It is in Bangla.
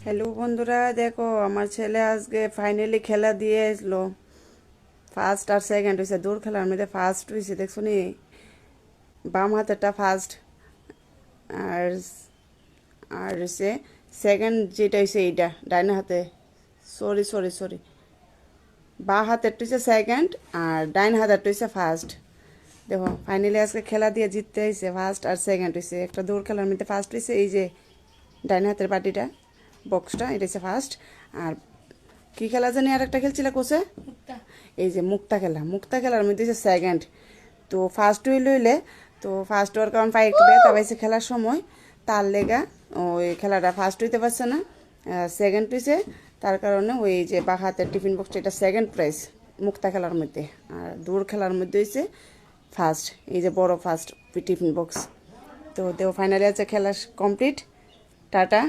হ্যালো বন্ধুরা, দেখো আমার ছেলে আজকে ফাইনালি খেলা দিয়ে এসলো। ফার্স্ট আর সেকেন্ড হয়েছে, দৌড় খেলার মধ্যে ফার্স্ট হয়েছে, দেখছো নি? বাম হাতেরটা ফার্স্ট, আর আর হচ্ছে সেকেন্ড যেটা হয়েছে এইটা ডাইন হাতে। সরি সরি সরি, বা হাতেরটা হচ্ছে সেকেন্ড আর ডাইন হাতেরটা হচ্ছে ফার্স্ট। দেখো ফাইনালি আজকে খেলা দিয়ে জিততে হয়েছে, ফার্স্ট আর সেকেন্ড হয়েছে। একটা দৌড় খেলার মধ্যে ফার্স্ট হয়েছে, এই যে ডাইন হাতের পাটিটা বক্সটা, এটা হচ্ছে ফার্স্ট। আর কি খেলা জানি আর একটা খেলছিল কোচে, এই যে মুক্তা খেলার মধ্যে হচ্ছে সেকেন্ড। তো ফার্স্ট হইলে তো ফার্স্ট হওয়ার কারণ পাই একটু ব্যথা পাইছে খেলার সময়, তার লেগা ওই খেলাটা ফার্স্ট হইতে পারছে না, সেকেন্ড হয়েছে। তার কারণে ওই যে বাঁ হাতের টিফিন বক্সটা এটা সেকেন্ড প্রাইজ মুক্তা খেলার মধ্যে, আর দৌড় খেলার মধ্যে হয়েছে ফার্স্ট, এই যে বড় ফার্স্ট টিফিন বক্স। তো দেও ফাইনালি আছে খেলা কমপ্লিট। টাটা।